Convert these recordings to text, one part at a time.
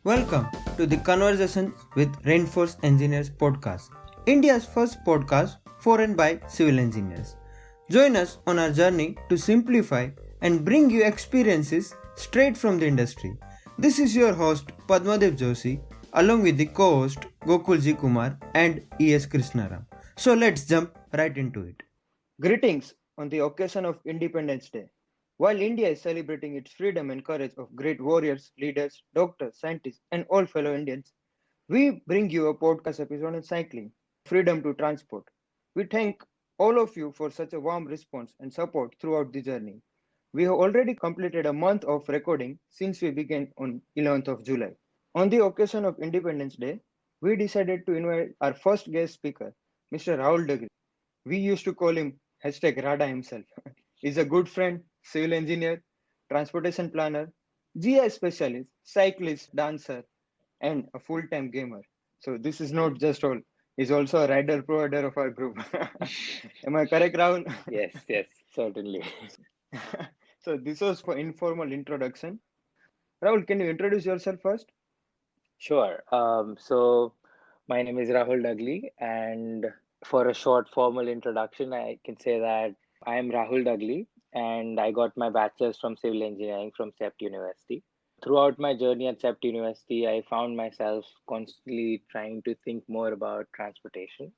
Welcome to the Conversations with Rainforest Engineers podcast, India's first podcast for and by civil engineers. Join us on our journey to simplify and bring you experiences straight from the industry. This is your host Padmadev Joshi along with the co-host Gokulji Kumar and E.S. Krishnaram. So let's jump right into it. Greetings on the occasion of Independence Day. While India is celebrating its freedom and courage of great warriors, leaders, doctors, scientists, and all fellow Indians, we bring you a podcast episode on cycling, freedom to transport. We thank all of you for such a warm response and support throughout the journey. We have already completed a month of recording since we began on 11th of July. On the occasion of Independence Day, we decided to invite our first guest speaker, Mr. Rahul Dagli. We used to call him #Rada himself. He's a good friend, civil engineer, transportation planner, GI specialist, cyclist, dancer, and a full-time gamer. So this is not just all. He's also a rider provider of our group. Am I correct, Rahul? Yes, certainly. So this was for informal introduction. Rahul, can you introduce yourself first? Sure. So my name is Rahul Dagli, and for a short formal introduction, I can say that I am Rahul Dagli, and I got my bachelor's from civil engineering from CEPT University. Throughout my journey at CEPT University, I found myself constantly trying to think more about transportation.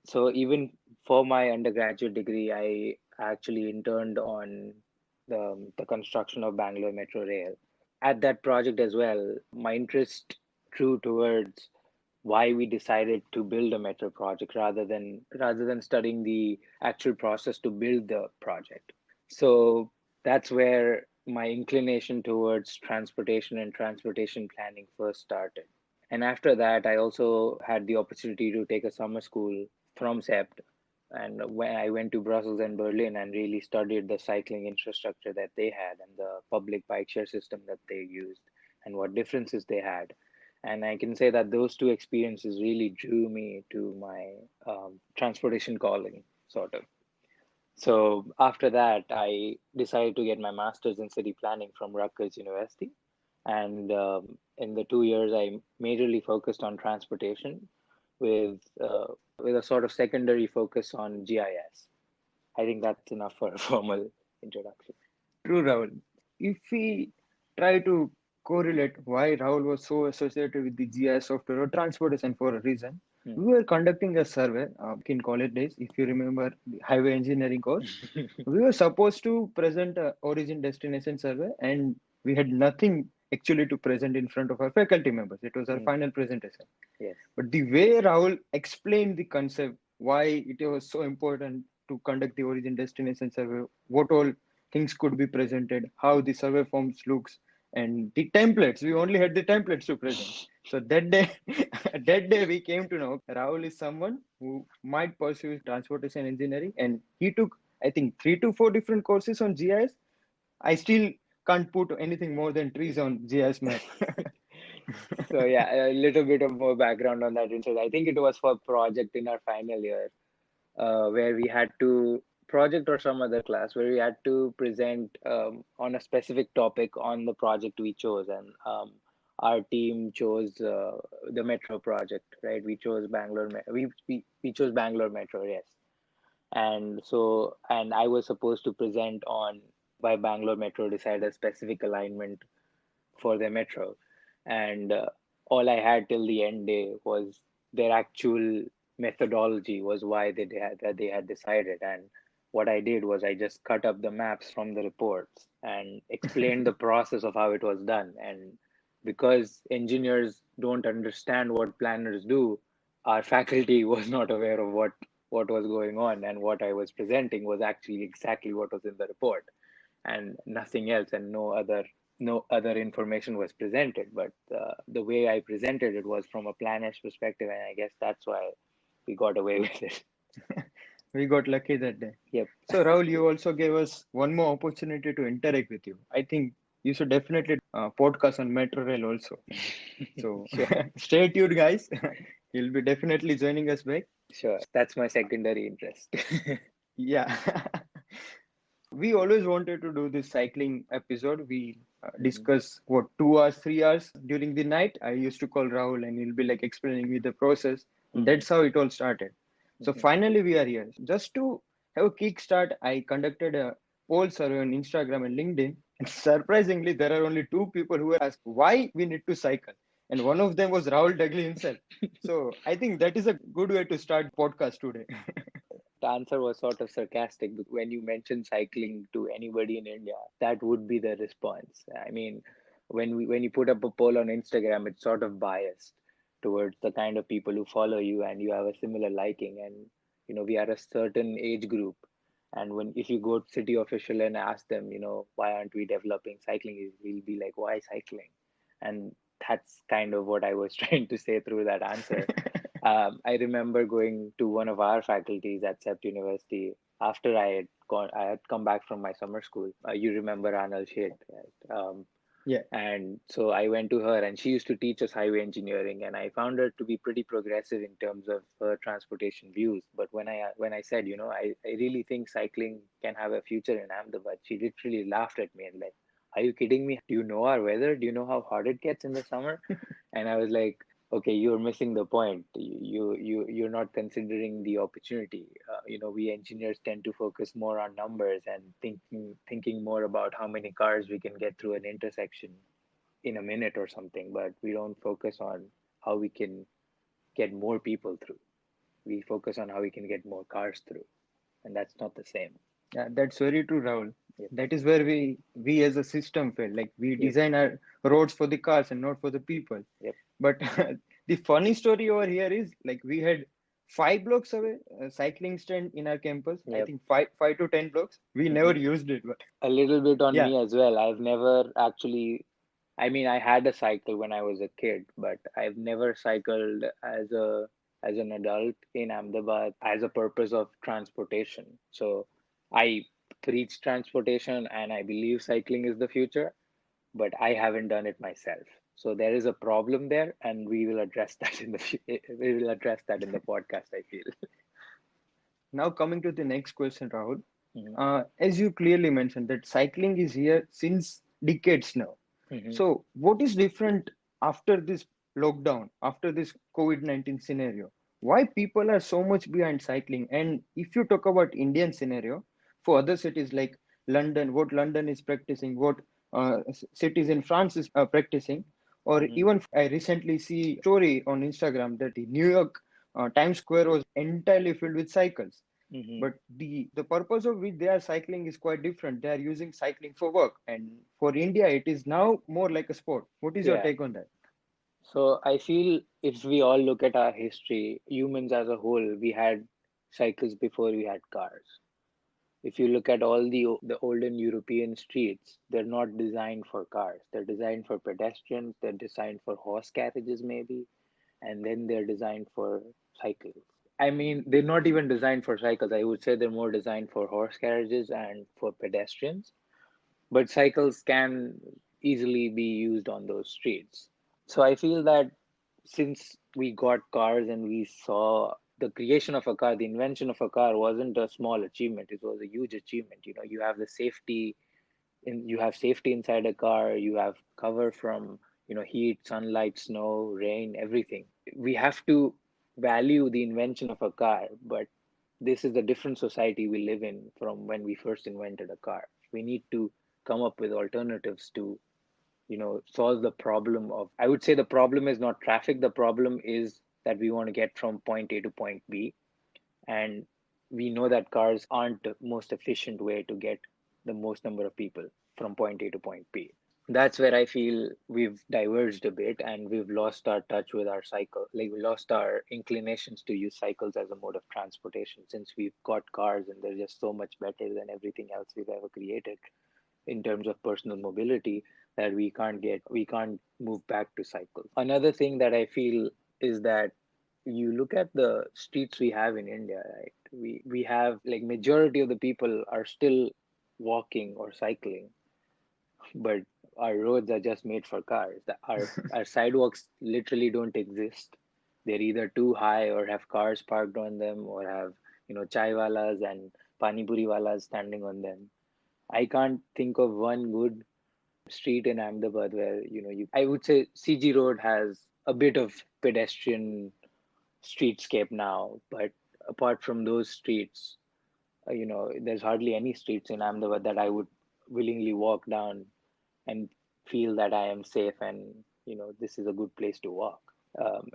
So even for my undergraduate degree, I actually interned on the construction of Bangalore Metro Rail. At that project as well, my interest drew towards why we decided to build a metro project rather than studying the actual process to build the project. So that's where my inclination towards transportation and transportation planning first started. And after that, I also had the opportunity to take a summer school from CEPT. And when I went to Brussels and Berlin and really studied the cycling infrastructure that they had and the public bike share system that they used and what differences they had. And I can say that those two experiences really drew me to my transportation calling, sort of. So after that, I decided to get my master's in city planning from Rutgers University. And in the 2 years, I majorly focused on transportation with a sort of secondary focus on GIS. I think that's enough for a formal introduction. True, Rahul. If we try to correlate why Rahul was so associated with the GIS software or transportation for a reason, we were conducting a survey in college days. If you remember the highway engineering course, we were supposed to present a origin destination survey, and we had nothing actually to present in front of our faculty members. It was our final presentation. Yes. But the way Rahul explained the concept, why it was so important to conduct the origin destination survey, what all things could be presented, how the survey forms looks, and the templates. We only had the templates to present. So that day, that day we came to know Rahul is someone who might pursue transportation engineering, and he took, I think, 3 to 4 different courses on GIS. I still can't put anything more than trees on GIS map. So yeah, a little bit of more background on that instead. I think it was for a project in our final year, where we had to project or some other class where we had to present on a specific topic on the project we chose, and our team chose the metro project, right? We chose Bangalore. We chose Bangalore Metro, yes. And I was supposed to present on why Bangalore Metro decided a specific alignment for their metro, and all I had till the end day was their actual methodology was why they had decided. And what I did was I just cut up the maps from the reports and explained the process of how it was done. And because engineers don't understand what planners do, our faculty was not aware of what was going on, and what I was presenting was actually exactly what was in the report and nothing else, and no other information was presented. But the way I presented it was from a planner's perspective, and I guess that's why we got away with it. We got lucky that day. Yep. So Rahul, you also gave us one more opportunity to interact with you. I think you should definitely podcast on Metro Rail also. So Sure. stay tuned, guys. You'll be definitely joining us back. Sure. That's my secondary interest. Yeah. We always wanted to do this cycling episode. We Hmm. discuss what 2 hours, 3 hours during the night. I used to call Rahul and he'll be like explaining me the process. And Hmm. that's how it all started. So Hmm. finally we are here. Just to have a kickstart, I conducted a poll survey on Instagram and LinkedIn. And surprisingly, there are only two people who asked why we need to cycle. And one of them was Rahul Dagli himself. So I think that is a good way to start podcast today. The answer was sort of sarcastic, but when you mention cycling to anybody in India, that would be the response. I mean, when you put up a poll on Instagram, it's sort of biased towards the kind of people who follow you and you have a similar liking. And we are a certain age group. And when if you go to city official and ask them, why aren't we developing cycling, we'll be like, why cycling? And that's kind of what I was trying to say through that answer. I remember going to one of our faculties at CEPT University after I had come back from my summer school. You remember Anil Sheth, right? Yeah. And so I went to her, and she used to teach us highway engineering, and I found her to be pretty progressive in terms of her transportation views. But when I said, I really think cycling can have a future in Ahmedabad, she literally laughed at me and like, "Are you kidding me? Do you know our weather? Do you know how hot it gets in the summer?" And I was like, okay, you're missing the point. You're not considering the opportunity. We engineers tend to focus more on numbers and thinking more about how many cars we can get through an intersection in a minute or something, but we don't focus on how we can get more people through. We focus on how we can get more cars through, and that's not the same. Yeah, that's very true, Rahul. Yep. That is where we as a system fail. Like we Yep. design our roads for the cars and not for the people. Yep. But the funny story over here is like we had 5 blocks away a cycling stand in our campus. I Yep. think five to 10 blocks. We never Hmm. used it, but A little bit on yeah, me as well. I've never actually, I mean, I had a cycle when I was a kid, but I've never cycled as an adult in Ahmedabad as a purpose of transportation. So I preach transportation and I believe cycling is the future, but I haven't done it myself. So there is a problem there, and we will address that we will address that in the podcast, I feel. now coming to the next question, Rahul. Hmm. As you clearly mentioned that cycling is here since decades now. Hmm. So, what is different after this lockdown, after this COVID-19 scenario? Why people are so much behind cycling? And if you talk about Indian scenario, for other cities like London, what London is practicing, what cities in France is practicing, or Hmm. even I recently see story on Instagram that the New York Times Square was entirely filled with cycles. Hmm. But the purpose of which they are cycling is quite different. They are using cycling for work, and for India it is now more like a sport. What is your Yeah. take on that? So I feel if we all look at our history, humans as a whole, we had cycles before we had cars. If you look at all the olden European streets, they're not designed for cars. They're designed for pedestrians, they're designed for horse carriages maybe, and then they're designed for cycles. I mean, they're not even designed for cycles. I would say they're more designed for horse carriages and for pedestrians, but cycles can easily be used on those streets. So I feel that since we got cars and we saw the creation of a car, the invention of a car wasn't a small achievement. It was a huge achievement. You have the safety you have safety inside a car, you have cover from, heat, sunlight, snow, rain, everything. We have to value the invention of a car, but this is a different society we live in from when we first invented a car. We need to come up with alternatives to solve the problem of, I would say the problem is not traffic, the problem is that we want to get from point A to point B, and we know that cars aren't the most efficient way to get the most number of people from point A to point B. That's where I feel we've diverged a bit and we've lost our touch with our cycle. Like we lost our inclinations to use cycles as a mode of transportation since we've got cars and they're just so much better than everything else we've ever created in terms of personal mobility that we can't move back to cycles. Another thing that I feel is that you look at the streets we have in India, right? We have like majority of the people are still walking or cycling, but our roads are just made for cars. Our sidewalks literally don't exist. They're either too high or have cars parked on them or have chai walas and pani puri walas standing on them. I can't think of one good street in Ahmedabad where, I would say CG Road has a bit of pedestrian streetscape now, but apart from those streets, there's hardly any streets in Ahmedabad that I would willingly walk down and feel that I am safe and, this is a good place to walk.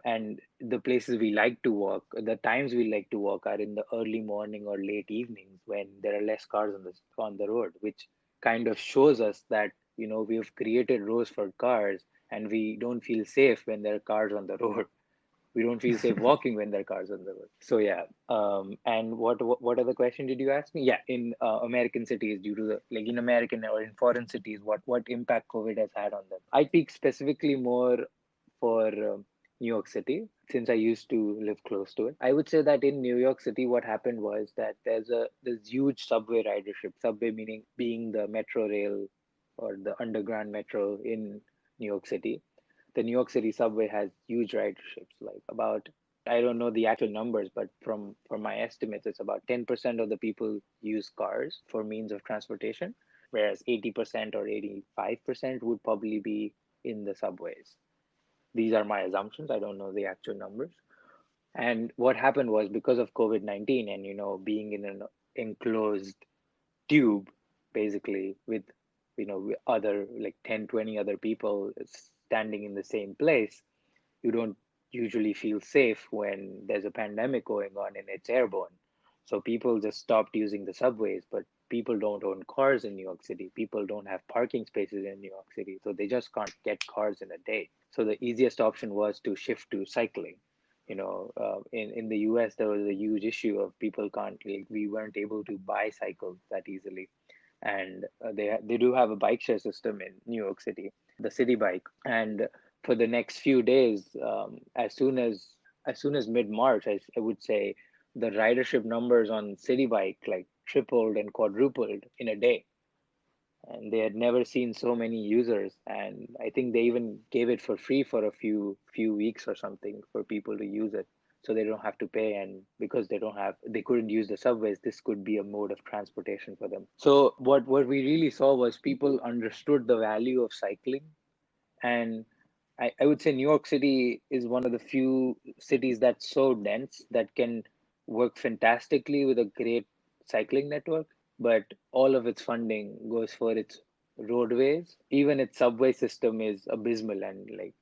And the places we like to walk, the times we like to walk are in the early morning or late evenings when there are less cars on the road, which kind of shows us that, we've created roads for cars and we don't feel safe when there are cars on the road. We don't feel safe walking when there are cars on the road. So yeah. And what other question did you ask me? Yeah, in American cities, due to the like in American or in foreign cities, what impact COVID has had on them? I speak specifically more for New York City since I used to live close to it. I would say that in New York City, what happened was that there's huge subway ridership. Subway meaning being the metro rail or the underground metro in New York City. The New York City subway has huge riderships, like about, I don't know the actual numbers, but from my estimates, it's about 10% of the people use cars for means of transportation, whereas 80% or 85% would probably be in the subways. These are my assumptions. I don't know the actual numbers. And what happened was because of COVID-19 and being in an enclosed tube, basically with other like 10, 20 other people standing in the same place, you don't usually feel safe when there's a pandemic going on and it's airborne. So people just stopped using the subways, but people don't own cars in New York City. People don't have parking spaces in New York City. So they just can't get cars in a day. So the easiest option was to shift to cycling. In the US, there was a huge issue of people can't, like, we weren't able to buy cycles that easily. And they do have a bike share system in New York City, the city bike. And for the next few days, as soon as mid March, I would say the ridership numbers on city bike like tripled and quadrupled in a day, and they had never seen so many users. And I think they even gave it for free for a few weeks or something for people to use it, so they don't have to pay. And because they couldn't use the subways, this could be a mode of transportation for them. So what we really saw was people understood the value of cycling. And I would say New York City is one of the few cities that's so dense that can work fantastically with a great cycling network, but all of its funding goes for its roadways. Even its subway system is abysmal, and like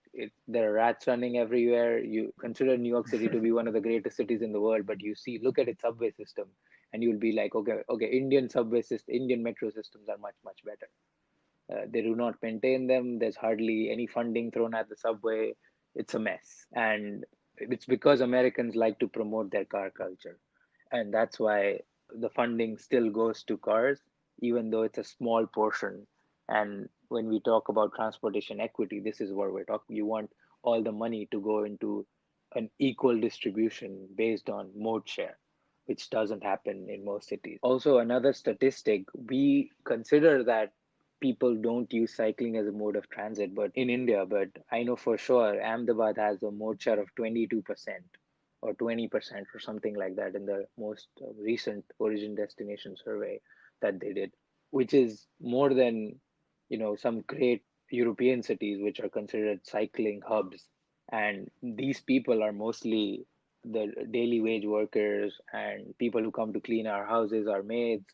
there are rats running everywhere. You consider New York City to be one of the greatest cities in the world, but look at its subway system, and you'll be like, okay, Indian metro systems are much, much better. They do not maintain them. There's hardly any funding thrown at the subway. It's a mess. And it's because Americans like to promote their car culture. And that's why the funding still goes to cars, even though it's a small portion. And when we talk about transportation equity, this is what we're talking. You want all the money to go into an equal distribution based on mode share, which doesn't happen in most cities. Also, another statistic, we consider that people don't use cycling as a mode of transit, but in India, but I know for sure Ahmedabad has a mode share of 22% or 20% or something like that in the most recent origin destination survey that they did, which is more than, some great European cities which are considered cycling hubs. And these people are mostly the daily wage workers and people who come to clean our houses, our maids.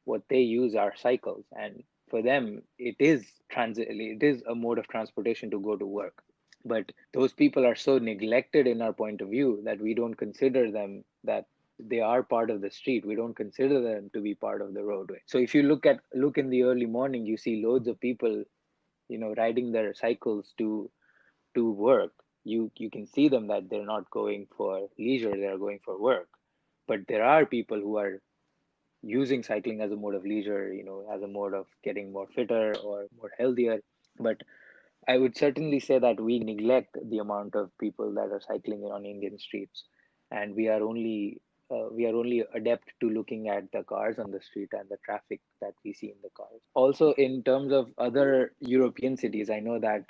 What they use are cycles, and for them it is a mode of transportation to go to work. But those people are so neglected in our point of view that we don't consider them, that they are part of the street. We don't consider them to be part of the roadway. So if you look in the early morning, you see loads of people, riding their cycles to work. You can see them that they're not going for leisure, they're going for work. But there are people who are using cycling as a mode of leisure, as a mode of getting more fitter or more healthier. But I would certainly say that we neglect the amount of people that are cycling on Indian streets, and we are only adept to looking at the cars on the street and the traffic that we see in the cars. Also, in terms of other European cities, I know that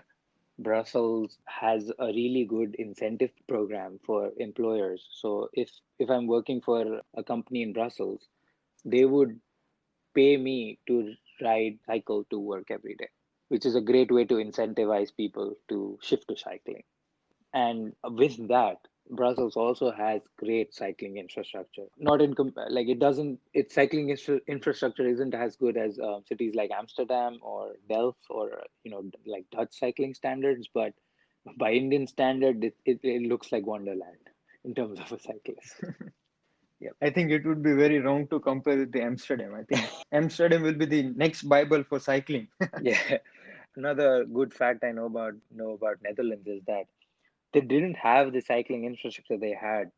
Brussels has a really good incentive program for employers. So if I'm working for a company in Brussels, they would pay me to ride, cycle to work every day, which is a great way to incentivize people to shift to cycling. And with that, Brussels also has great cycling infrastructure. Not in like it doesn't. Its cycling infrastructure isn't as good as cities like Amsterdam or Delft or like Dutch cycling standards, but by Indian standard, it looks like Wonderland in terms of a cyclist. Yeah. I think it would be very wrong to compare with the Amsterdam. I think Amsterdam will be the next Bible for cycling. Yeah. Another good fact I know about Netherlands is that they didn't have the cycling infrastructure they had,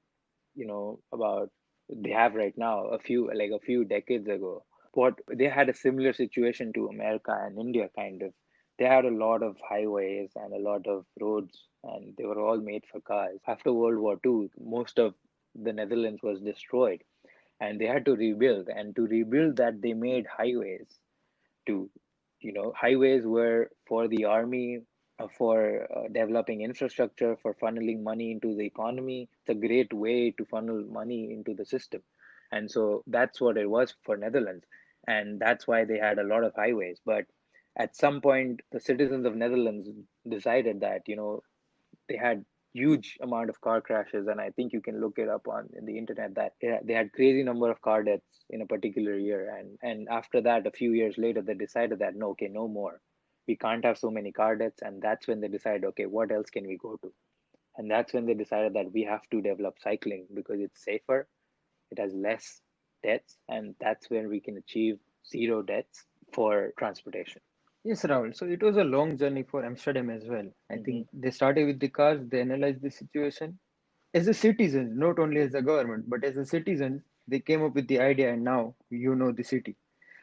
about they have right now, a few decades ago. What they had a similar situation to America and India, kind of. They had a lot of highways and a lot of roads, and they were all made for cars. After World War II, most of the Netherlands was destroyed, and they had to rebuild. And to rebuild that, they made highways to, highways were for the army, for developing infrastructure, for funneling money into the economy. It's a great way to funnel money into the system. And so that's what it was for Netherlands. And that's why they had a lot of highways. But at some point, the citizens of Netherlands decided that, they had huge amount of car crashes, and I think you can look it up on in the internet that they had crazy number of car deaths in a particular year, and after that, a few years later, they decided that no, okay, no more, we can't have so many car deaths, and that's when they decided, okay, what else can we go to? And that's when they decided that we have to develop cycling because it's safer, it has less deaths, and that's when we can achieve zero deaths for transportation. Yes, Rahul. So it was a long journey for Amsterdam as well. I Hmm. think they started with the cars, they analyzed the situation. As a citizen, not only as a government, but as a citizen, they came up with the idea and now you know the city.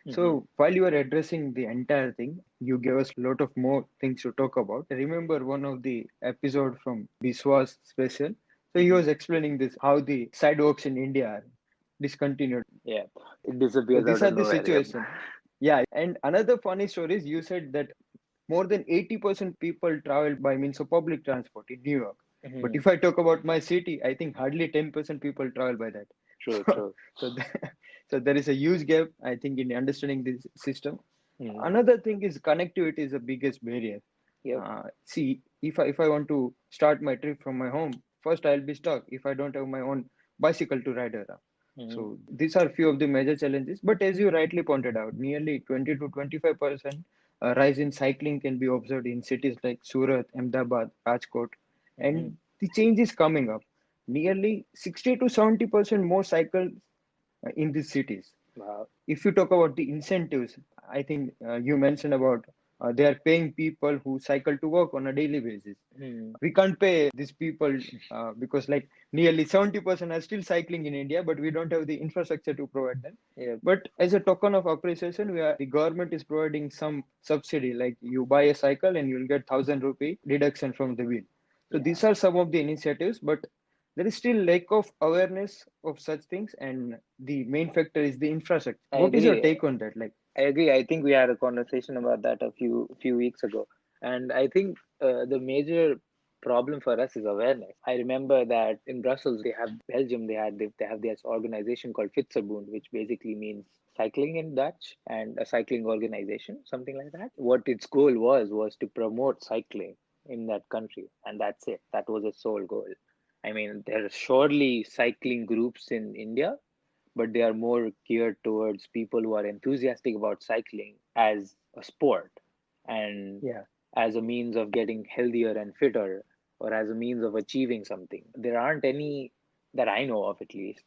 Hmm. So while you were addressing the entire thing, you gave us a lot of more things to talk about. I remember one of the episode from Biswas special. So he Hmm. was explaining this how the sidewalks in India are discontinued. Yeah, it So disappears these out are of the nowhere. Yep. situation. Yeah, and another funny story is you said that more than 80% people travel by means of public transport in New York. But Hmm. if I talk about my city, I think hardly 10% people travel by that. True, So, true. so, so there is a huge gap, I think, in understanding this system. Hmm. Another thing is connectivity is the biggest barrier. Yep. See, if I want to start my trip from my home, first I'll be stuck if I don't have my own bicycle to ride around. Hmm. So these are few of the major challenges. But as you rightly pointed out, nearly 20 to 25% rise in cycling can be observed in cities like Surat, Ahmedabad, Rajkot, Hmm. and the change is coming up. Nearly 60 to 70% more cycles in these cities. Wow. If you talk about the incentives, I think you mentioned about they are paying people who cycle to work on a daily basis. Hmm. We can't pay these people because like nearly 70% are still cycling in India, but we don't have the infrastructure to provide them. Yep. But as a token of appreciation, the government is providing some subsidy, like you buy a cycle and you'll get 1,000 rupee deduction from the bill. So Yeah. these are some of the initiatives, but there is still lack of awareness of such things, and the main factor is the infrastructure. I What is your agree. take on that? Like, I agree. I think we had a conversation about that a few weeks ago, and I think the major problem for us is awareness. I remember that in Brussels, they have Belgium. They have this organization called Fietserbond, which basically means cycling in Dutch, and a cycling organization, something like that. What its goal was to promote cycling in that country, and that's it. That was its sole goal. I mean, there are surely cycling groups in India, but they are more geared towards people who are enthusiastic about cycling as a sport and yeah, as a means of getting healthier and fitter, or as a means of achieving something. There aren't any, that I know of at least,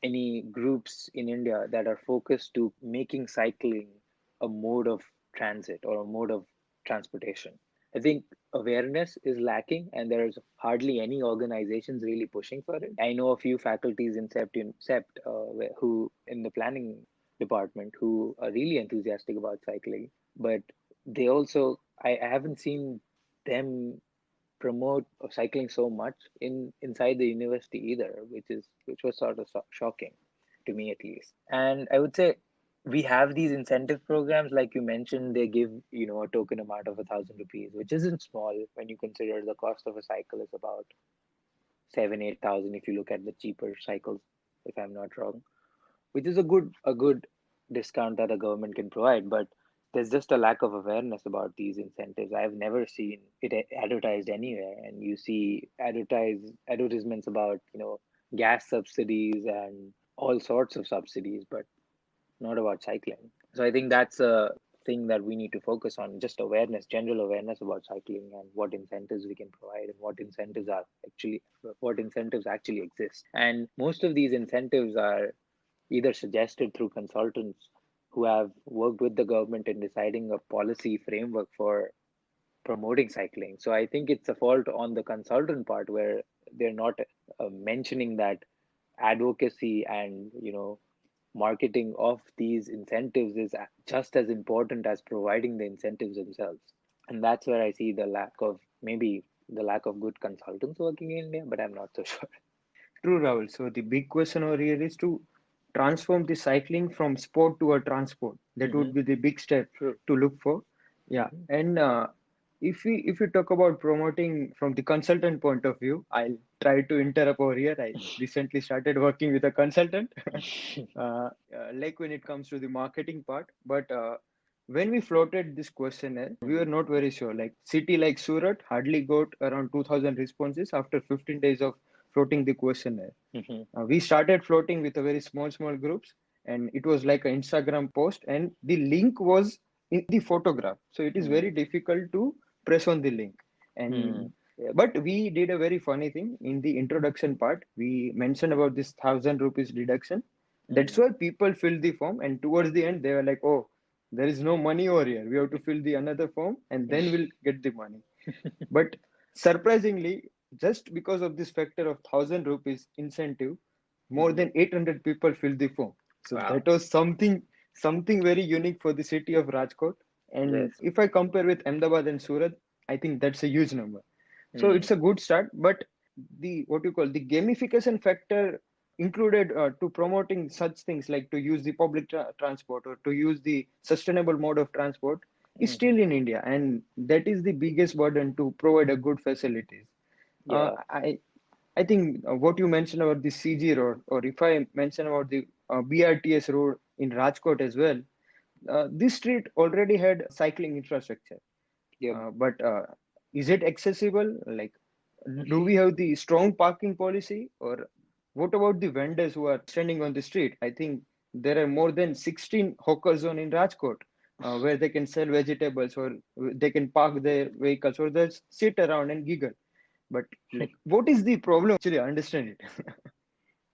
any groups in India that are focused to making cycling a mode of transit or a mode of transportation. I think awareness is lacking, and there's hardly any organizations really pushing for it. I know a few faculties in CEPT who in the planning department who are really enthusiastic about cycling, but they also I haven't seen them promote cycling so much inside the university either, which was sort of shocking to me at least. And I would say we have these incentive programs, like you mentioned, they give a token amount of 1,000 rupees, which isn't small when you consider the cost of a cycle is about 7-8 thousand if you look at the cheaper cycles, if I'm not wrong, which is a good discount that the government can provide, but there's just a lack of awareness about these incentives. I've never seen it advertised anywhere, and you see advertisements about, gas subsidies and all sorts of subsidies, but not about cycling. So I think that's a thing that we need to focus on, just awareness, general awareness about cycling and what incentives we can provide and what incentives actually exist. And most of these incentives are either suggested through consultants who have worked with the government in deciding a policy framework for promoting cycling. So I think it's a fault on the consultant part where they're not mentioning that advocacy and marketing of these incentives is just as important as providing the incentives themselves. And that's where I see maybe the lack of good consultants working in India, but I'm not so sure. True, Rahul. So the big question over here is to transform the cycling from sport to a transport. That would be the big step True. to look for. Yeah, Mhm. and if we talk about promoting from the consultant point of view, I'll try to interrupt over here. I recently started working with a consultant, like when it comes to the marketing part. But when we floated this questionnaire, we were not very sure. Like city like Surat hardly got around 2,000 responses after 15 days of floating the questionnaire. Mhm. We started floating with a very small groups, and it was like an Instagram post, and the link was in the photograph, so it is very Mm. difficult to press on the link. Mm. And Yep. but we did a very funny thing in the introduction part. We mentioned about this 1,000 rupees deduction. That's Mm. why people filled the form, and towards the end they were like, "Oh, there is no money over here. We have to fill the another form, and then we'll get the money." But surprisingly, just because of this factor of 1,000 rupees incentive, more Mhm. than 800 people filled the form. So Wow. that was something very unique for the city of Rajkot. Yes. And if I compare with Ahmedabad and Surat, I think that's a huge number. So Mm. it's a good start. But the what you call the gamification factor included to promoting such things like to use the public transport or to use the sustainable mode of transport is Mhm. still in India, and that is the biggest burden to provide a good facilities. Uh, Yeah. I I think what you mentioned about the CG road, or if I mention about the BRTS road in Rajkot as well, this street already had cycling infrastructure. Yep. But is it accessible? Like, do we have the strong parking policy, or what about the vendors who are standing on the street? I think there are more than 16 hawker zone in Rajkot, where they can sell vegetables, or they can park their vehicles, or just sit around and giggle. But like, what is the problem? Actually, understand it.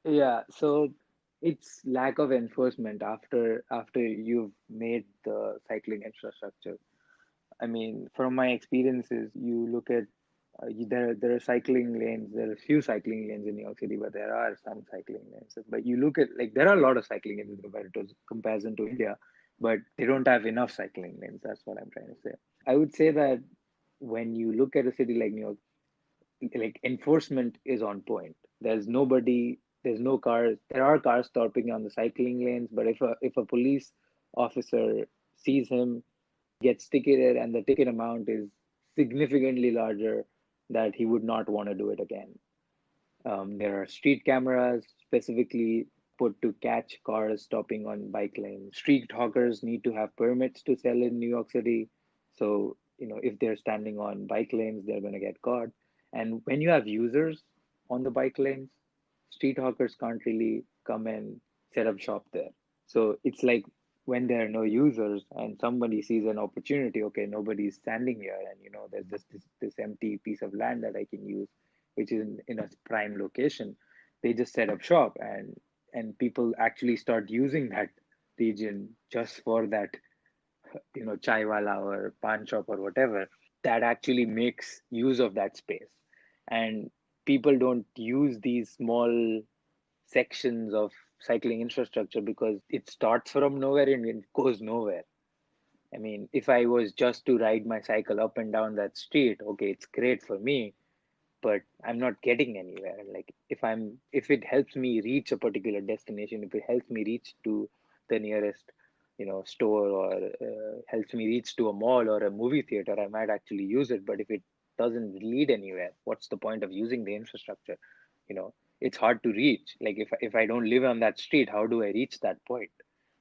Yeah, so it's lack of enforcement after you've made the cycling infrastructure. I mean, from my experiences, you look at there are cycling lanes. There are few cycling lanes in New York City, but there are some cycling lanes. But you look at like there are a lot of cycling lanes in comparison to India, but they don't have enough cycling lanes. That's what I'm trying to say. I would say that when you look at a city like New York, like enforcement is on point. There's no cars. There are cars stopping on the cycling lanes, but if a police officer sees him, gets ticketed, and the ticket amount is significantly larger, that he would not want to do it again. There are street cameras specifically put to catch cars stopping on bike lanes. Street hawkers need to have permits to sell in New York City. So, if they're standing on bike lanes, they're going to get caught. And when you have users on the bike lanes, street hawkers can't really come and set up shop there. So it's like when there are no users and somebody sees an opportunity, okay, nobody's standing here, and there's just this empty piece of land that I can use, which is in a prime location. They just set up shop, and people actually start using that region just for that, chai wala or pan shop or whatever. That actually makes use of that space. And people don't use these small sections of cycling infrastructure because it starts from nowhere and it goes nowhere. I mean, if I was just to ride my cycle up and down that street, okay, it's great for me, but I'm not getting anywhere. Like if it helps me reach a particular destination, if it helps me reach to the nearest, store, or helps me reach to a mall or a movie theater, I might actually use it. But if it doesn't lead anywhere, what's the point of using the infrastructure? It's hard to reach. Like if I don't live on that street, how do I reach that point?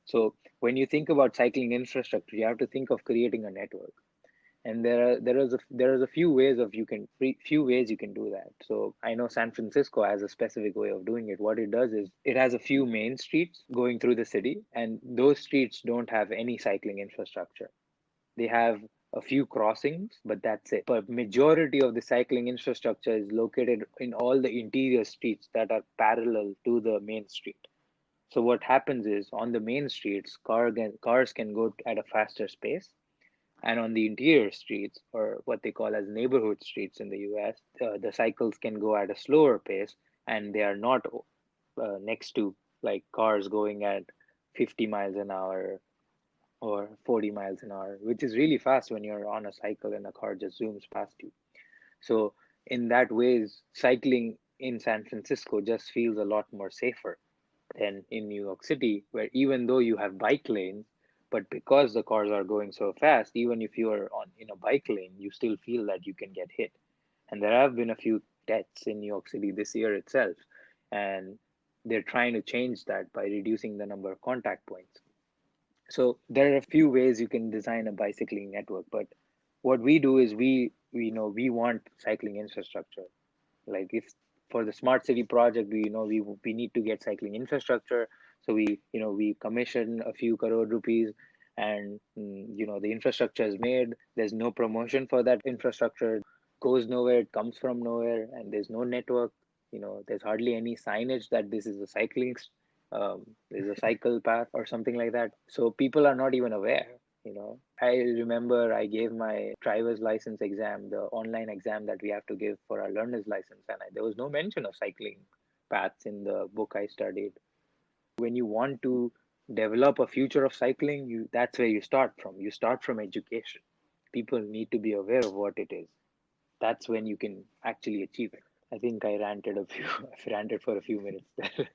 So when you think about cycling infrastructure, you have to think of creating a network. And there is a few ways you can do that. So I know San Francisco has a specific way of doing it. What it does is it has a few main streets going through the city, and those streets don't have any cycling infrastructure. They have a few crossings, but that's it. But majority of the cycling infrastructure is located in all the interior streets that are parallel to the main street. So what happens is on the main streets, cars can go at a faster pace, and on the interior streets, or what they call as neighborhood streets in the US, the cycles can go at a slower pace, and they are not next to like cars going at 50 miles an hour or 40 miles an hour, which is really fast when you're on a cycle and a car just zooms past you. So in that ways, cycling in San Francisco just feels a lot more safer than in New York City, where even though you have bike lanes, but because the cars are going so fast, even if you are on in a bike lane, you still feel that you can get hit. And there have been a few deaths in New York City this year itself, and they're trying to change that by reducing the number of contact points. So there are a few ways you can design a bicycling network, but what we do is we want cycling infrastructure. Like if for the smart city project, we need to get cycling infrastructure. So we commission a few crore rupees, and the infrastructure is made. There's no promotion for that infrastructure, goes nowhere, it comes from nowhere, and there's no network. There's hardly any signage that this is a there's a cycle path or something like that. So people are not even aware. I remember I gave my driver's license exam, the online exam that we have to give for our learner's license, and there was no mention of cycling paths in the book I studied. When you want to develop a future of cycling, that's where you start from. You start from education. People need to be aware of what it is. That's when you can actually achieve it. I think I ranted I ranted for a few minutes there.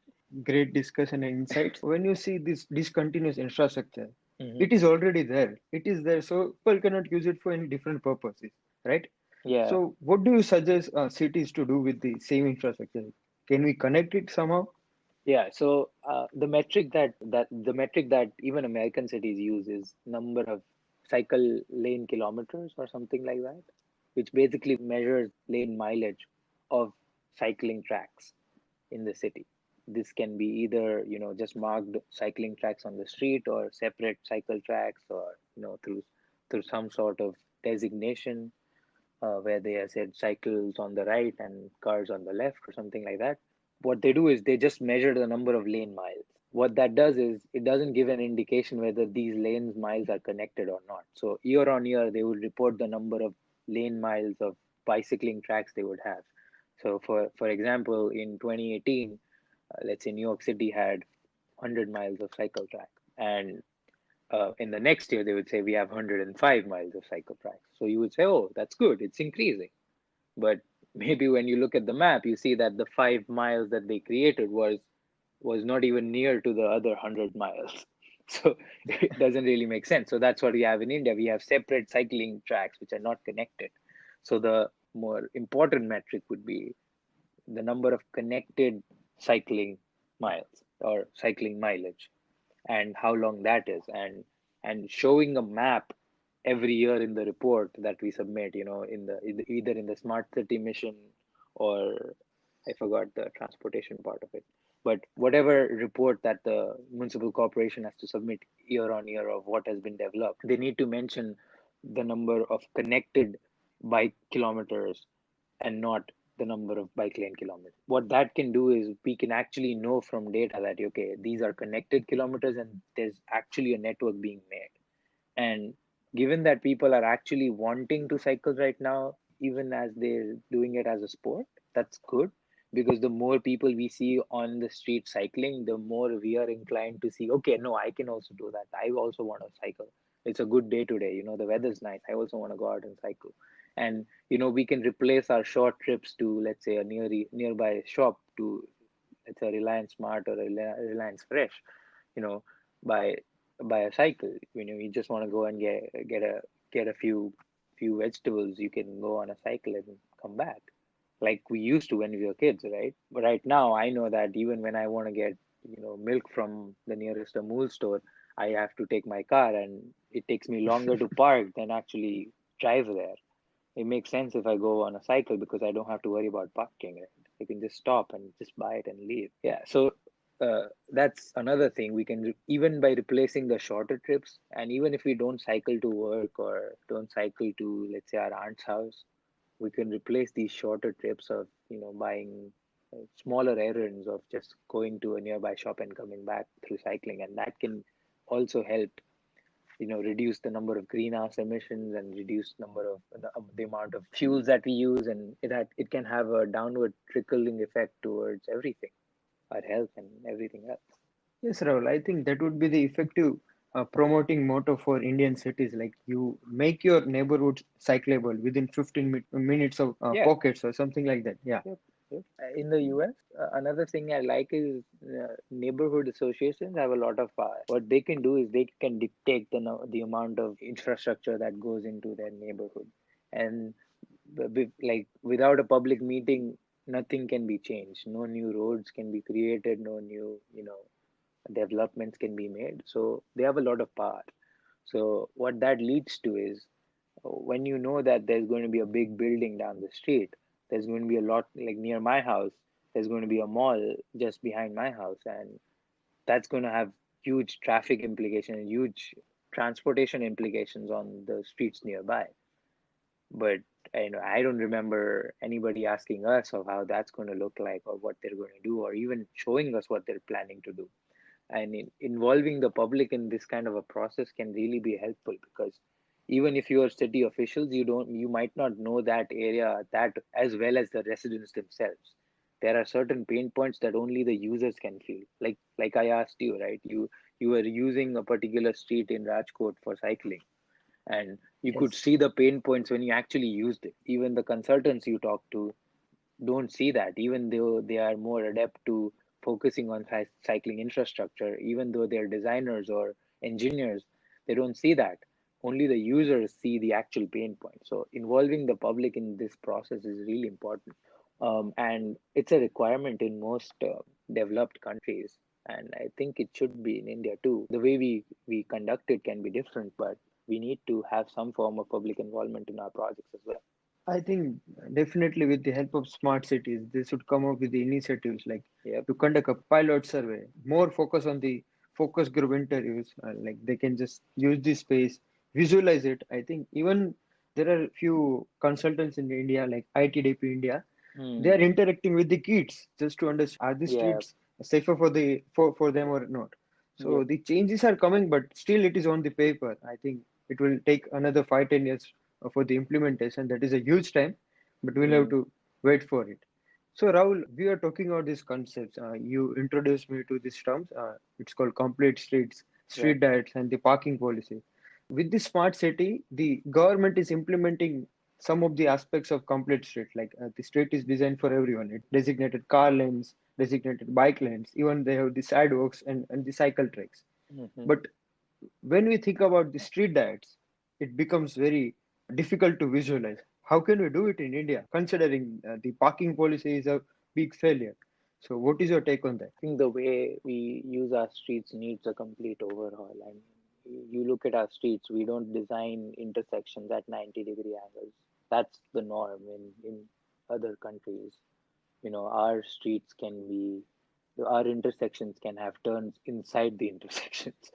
Great discussion and insights. When you see this discontinuous infrastructure, Hmm. it is already there. It is there, so people cannot use it for any different purposes, right? Yeah. So, what do you suggest cities to do with the same infrastructure? Can we connect it somehow? Yeah, so the metric that even American cities use is number of cycle lane kilometers or something like that, which basically measures lane mileage of cycling tracks in the city. This can be either, just marked cycling tracks on the street or separate cycle tracks, or, through some sort of designation where they have said cycles on the right and cars on the left or something like that. What they do is they just measure the number of lane miles. What that does is it doesn't give an indication whether these lanes miles are connected or not. So year on year, they would report the number of lane miles of bicycling tracks they would have. So for example, in 2018, let's say New York City had 100 miles of cycle track, and in the next year they would say we have 105 miles of cycle tracks. So you would say, oh, that's good, it's increasing. But maybe when you look at the map, you see that the 5 miles that they created was not even near to the other 100 miles. So it doesn't really make sense. So that's what we have in India. We have separate cycling tracks which are not connected. So the more important metric would be the number of connected cycling miles or cycling mileage, and how long that is, and showing a map every year in the report that we submit, either in the smart city mission, or I forgot the transportation part of it, but whatever report that the municipal corporation has to submit year on year of what has been developed, they need to mention the number of connected bike kilometers and not the number of bike lane kilometers. What that can do is we can actually know from data that, okay, these are connected kilometers and there's actually a network being made. And given that people are actually wanting to cycle right now, even as they're doing it as a sport, that's good, because the more people we see on the street cycling, the more we are inclined to see, okay, no, I can also do that. I also want to cycle. It's a good day today. The weather's nice. I also want to go out and cycle. And, we can replace our short trips to, let's say, a nearby shop to, let's say, Reliance Smart or Reliance Fresh, you know, by a cycle. You just want to go and get a few vegetables, you can go on a cycle and come back, like we used to when we were kids, right? But right now, I know that even when I want to get milk from the nearest Amul store, I have to take my car and it takes me longer to park than actually drive there. It makes sense if I go on a cycle because I don't have to worry about parking, right? I can just stop and just buy it and leave. Yeah, so that's another thing we can even by replacing the shorter trips, and even if we don't cycle to work or don't cycle to, let's say, our aunt's house, we can replace these shorter trips of buying smaller errands of just going to a nearby shop and coming back through cycling, and that can also help reduce the number of greenhouse emissions and reduce number of the amount of fuels that we use, and it can have a downward trickling effect towards everything, our health and everything else. Yes, Rahul, I think that would be the effective promoting motto for Indian cities. Like you make your neighborhood cyclable within 15 minutes of Yeah. pockets or something like that. Yeah. Yep, yep. In the US, another thing I like is neighborhood associations have a lot of power. What they can do is they can dictate the amount of infrastructure that goes into their neighborhood, and like without a public meeting, nothing can be changed. No new roads can be created. No new developments can be made. So they have a lot of power. So what that leads to is when you know that there's going to be a big building down the street, there's going to be a lot like near my house, there's going to be a mall just behind my house, and that's going to have huge traffic implications, huge transportation implications on the streets nearby. But I don't remember anybody asking us of how that's going to look like or what they're going to do or even showing us what they're planning to do. And involving the public in this kind of a process can really be helpful, because even if you are city officials, you might not know that area that as well as the residents themselves. There are certain pain points that only the users can feel. Like I asked you, right? You were using a particular street in Rajkot for cycling, and you could Yes. see the pain points when you actually used it. Even the consultants you talk to don't see that, even though they are more adept to focusing on cycling infrastructure, even though they're designers or engineers, they don't see that. Only the users see the actual pain point. So involving the public in this process is really important. And it's a requirement in most developed countries. And I think it should be in India too. The way we conduct it can be different, but we need to have some form of public involvement in our projects as well. I think definitely with the help of smart cities, they should come up with the initiatives like Yep. to conduct a pilot survey, more focus on the focus group interviews. Like they can just use this space, visualize it. I think even there are few consultants in India, like ITDP India, they Hmm. are interacting with the kids just to understand are the Yeah. streets safer for for them or not. So Yep. the changes are coming, but still it is on the paper. I think it will take another 5-10 years for the implementation. That is a huge time, but we'll have Mm. to wait for it. So Rahul, we are talking about these concepts. You introduced me to these terms. It's called complete streets, Yeah. street diets, and the parking policy. With the smart city, the government is implementing some of the aspects of complete street. Like the street is designed for everyone. It designated car lanes, designated bike lanes. Even they have the sidewalks and the cycle tracks. Hmm. But when we think about the street diets, it becomes very difficult to visualize. How can we do it in India, considering the parking policy is a big failure? So, what is your take on that? I think the way we use our streets needs a complete overhaul. I mean, you look at our streets, we don't design intersections at 90-degree angles. That's the norm in other countries. Our streets our intersections can have turns inside the intersections.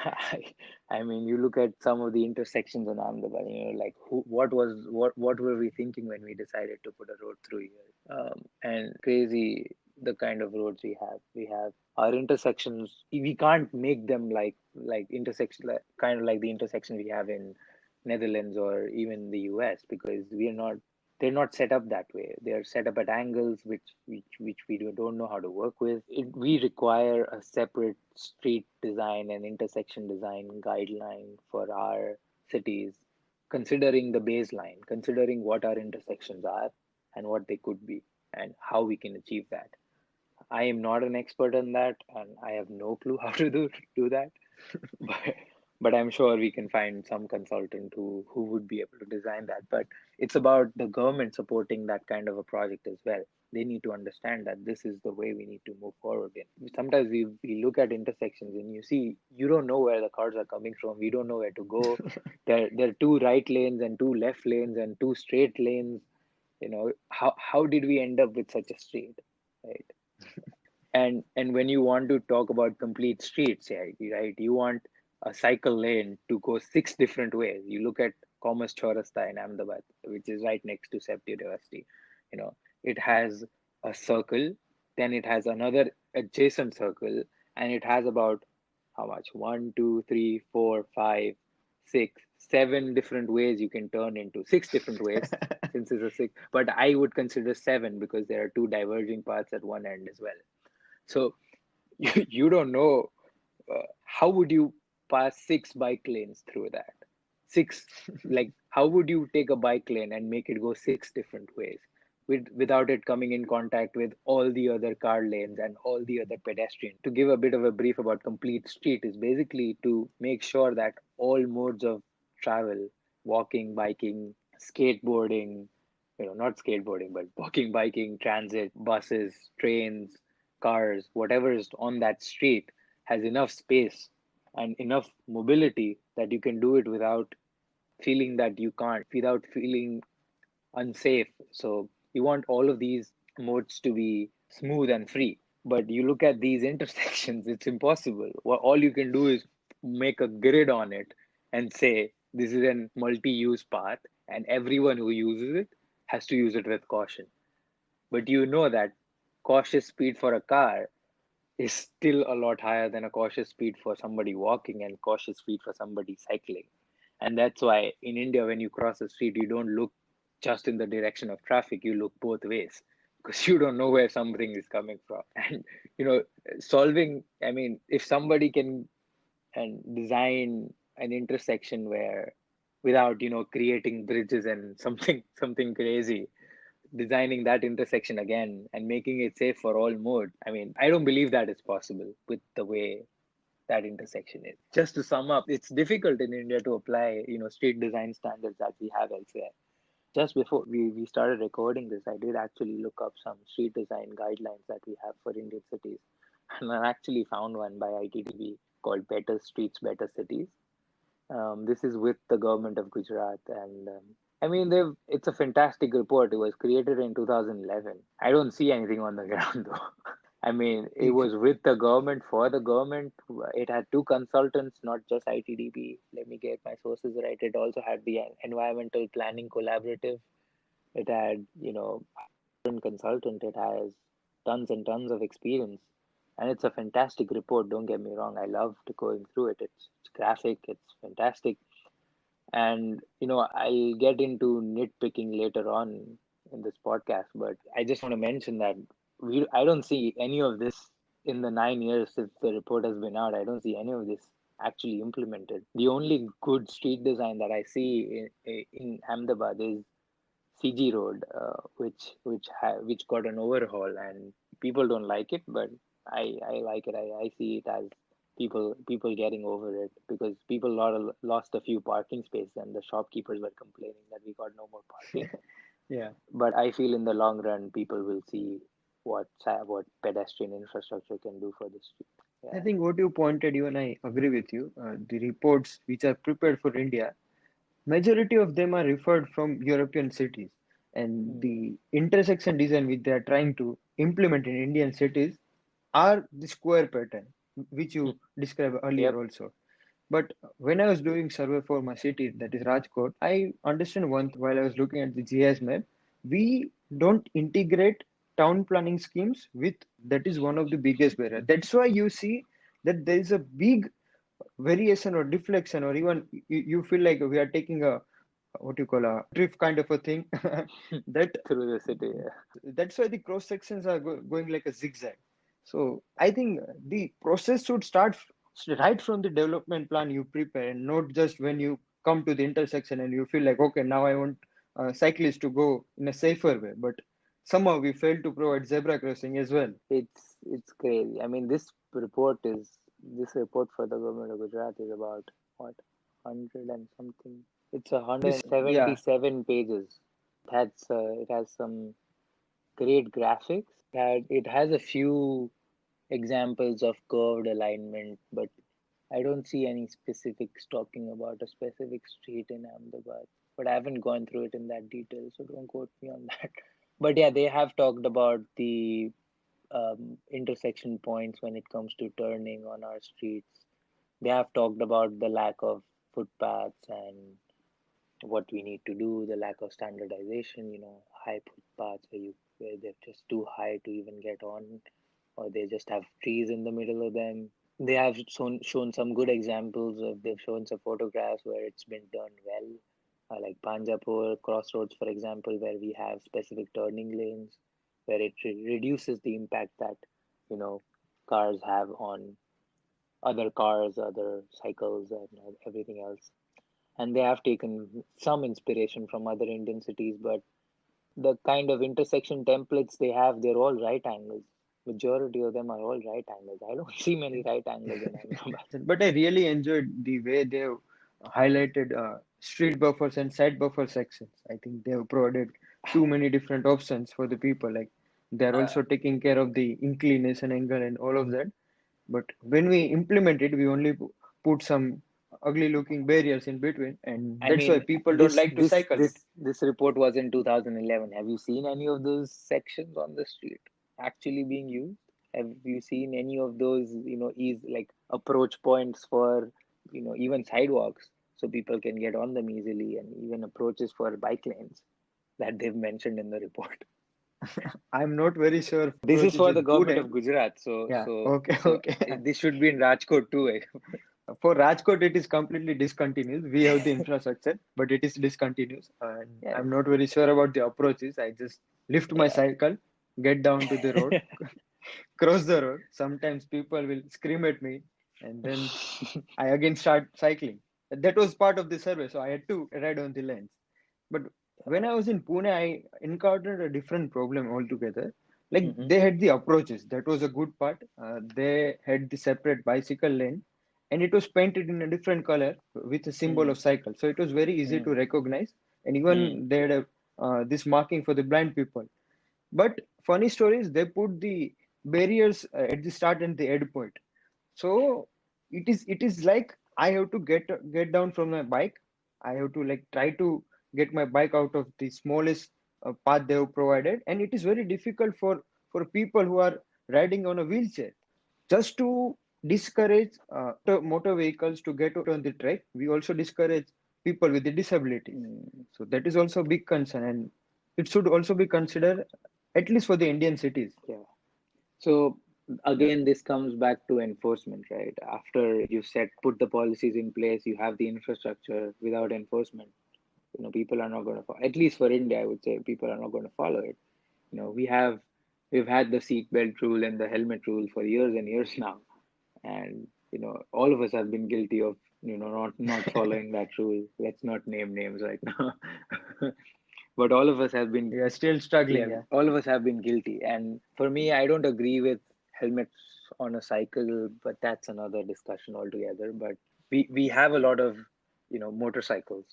I, I mean, you look at some of the intersections on Ahmedabad, like what were we thinking when we decided to put a road through here? And crazy the kind of roads we have. We have our intersections. We can't make them like intersection, kind of like the intersection we have in Netherlands or even the US, because they're not set up that way. They're set up at angles which we don't know how to work with. We require a separate street design and intersection design guideline for our cities, considering the baseline, considering what our intersections are and what they could be and how we can achieve that. I am not an expert on that, and I have no clue how to do that. But but I'm sure we can find some consultant who would be able to design that. But it's about the government supporting that kind of a project as well. They need to understand that this is the way we need to move forward in. Sometimes we look at intersections and you see you don't know where the cars are coming from. We don't know where to go. There are two right lanes and two left lanes and two straight lanes. How did we end up with such a street, right? And when you want to talk about complete streets, yeah, right, you want a cycle lane to go six different ways. You look at Commerce Chaurasta in Ahmedabad, which is right next to Sept University. It has a circle, then it has another adjacent circle, and it has about how much? One, two, three, four, five, six, seven different ways you can turn into. Six different ways, since it's a six, but I would consider seven because there are two diverging paths at one end as well. So you don't know how would you pass six bike lanes through that? Six, like how would you take a bike lane and make it go six different ways without it coming in contact with all the other car lanes and all the other pedestrians? To give a bit of a brief about complete street is basically to make sure that all modes of travel, walking, biking, skateboarding, not skateboarding, but walking, biking, transit, buses, trains, cars, whatever is on that street has enough space and enough mobility that you can do it without feeling that you can't, without feeling unsafe. So you want all of these modes to be smooth and free. But you look at these intersections, it's impossible. All you can do is make a grid on it and say this is a multi-use path, and everyone who uses it has to use it with caution. But you know that cautious speed for a car is still a lot higher than a cautious speed for somebody walking and cautious speed for somebody cycling. And that's why in India, when you cross the street, you don't look just in the direction of traffic, you look both ways because you don't know where something is coming from. And, solving, I mean, if somebody can and design an intersection where without, creating bridges and something crazy, designing that intersection again and making it safe for all modes. I mean, I don't believe that is possible with the way that intersection is. Just to sum up, it's difficult in India to apply, street design standards that we have elsewhere. Just before we started recording this, I did actually look up some street design guidelines that we have for Indian cities. And I actually found one by ITDB called Better Streets, Better Cities. This is with the government of Gujarat, and I mean, it's a fantastic report. It was created in 2011. I don't see anything on the ground though. I mean, it was with the government, for the government. It had two consultants, not just ITDB. Let me get my sources right. It also had the Environmental Planning Collaborative. It had, different consultant. It has tons and tons of experience. And it's a fantastic report, don't get me wrong. I loved going through it. It's graphic, it's fantastic. And, I'll get into nitpicking later on in this podcast, but I just want to mention that I don't see any of this in the 9 years since the report has been out. I don't see any of this actually implemented. The only good street design that I see in Ahmedabad is CG Road, which got an overhaul, and people don't like it, but I like it. I see it as people getting over it because people lost a few parking spaces, and the shopkeepers were complaining that we got no more parking. Yeah. But I feel in the long run, people will see what pedestrian infrastructure can do for the street. I Yeah. think what you pointed, even I agree with you. The reports which are prepared for India, majority of them are referred from European cities, and Mm. the intersection design which they are trying to implement in Indian cities are the square pattern, which you described earlier Yep. also. But when I was doing survey for my city, that is Rajkot, I understand one thing while I was looking at the GIS map, we don't integrate town planning schemes with, that is one of the biggest barrier. That's why you see that there is a big variation or deflection, or even you feel like we are taking a, what you call a drift kind of a thing. that Through the city. Yeah. that's why the cross sections are going like a zigzag. So I think the process should start right from the development plan you prepare, and not just when you come to the intersection and you feel like, okay, now I want cyclists to go in a safer way, but somehow we fail to provide zebra crossing as well. It's crazy. I mean, this report for the government of Gujarat is about what, 100 and something. It's This, yeah, 177 pages. It has some great graphics. It has a few examples of curved alignment, but I don't see any specifics talking about a specific street in Ahmedabad. But I haven't gone through it in that detail, so don't quote me on that. But yeah, they have talked about the intersection points when it comes to turning on our streets. They have talked about the lack of footpaths and what we need to do, the lack of standardization, high footpaths where they're just too high to even get on, or they just have trees in the middle of them. They have shown some good examples they've shown some photographs where it's been done well, like Panjapur Crossroads, for example, where we have specific turning lanes, where it reduces the impact that, you know, cars have on other cars, other cycles, and everything else. And they have taken some inspiration from other Indian cities, but the kind of intersection templates they have, they're all right angles. Majority of them are all right angles. I don't see many right angles in Ahmedabad. but I really enjoyed the way they highlighted street buffers and side buffer sections. I think they have provided too many different options for the people. Like they're Uh, also taking care of the inclination angle and all of that. But when we implement it, we only put some ugly looking barriers in between, and I that's why mean, people don't like to cycle it. this report was in 2011. Have you seen any of those sections on the street actually being used? Have you seen any of those, like approach points for, even sidewalks so people can get on them easily, and even approaches for bike lanes that they've mentioned in the report? I'm not very sure if This is approaches for is the good government and of Gujarat, so yeah, so okay, so okay. this should be in Rajkot too. Eh? For Rajkot, it is completely discontinuous. We have the infrastructure, but it is discontinuous. And Yeah, I'm not very sure about the approaches. I just lift my yeah. cycle, get down to the road, cross the road. Sometimes people will scream at me, and then I again start cycling. That was part of the survey, so I had to ride on the lanes. But when I was in Pune, I encountered a different problem altogether. Like Mm-hmm. they had the approaches, that was a good part. They had the separate bicycle lane, and it was painted in a different color with a symbol Mm, of cycle. So it was very easy mm, to recognize, and mm, even they had this marking for the blind people. But funny story is they put the barriers at the start and the end point. So it is like I have to get down from my bike. I have to like try to get my bike out of the smallest path they have provided, and it is very difficult for people who are riding on a wheelchair. Just to discourage motor vehicles to get on the track, we also discourage people with the disabilities. mm. So that is also a big concern, and it should also be considered at least for the Indian cities. Yeah. So again, this comes back to enforcement, right? After you put the policies in place, you have the infrastructure. Without enforcement, people are not going to follow. At least for India, I would say people are not going to follow it. We've had the seatbelt rule and the helmet rule for years and years now, and all of us have been guilty of not following that rule. Let's not name names right now. But all of us have been, We are still yeah, struggling, yeah. all of us have been guilty. And for me, I don't agree with helmets on a cycle, but that's another discussion altogether. But we have a lot of motorcycles,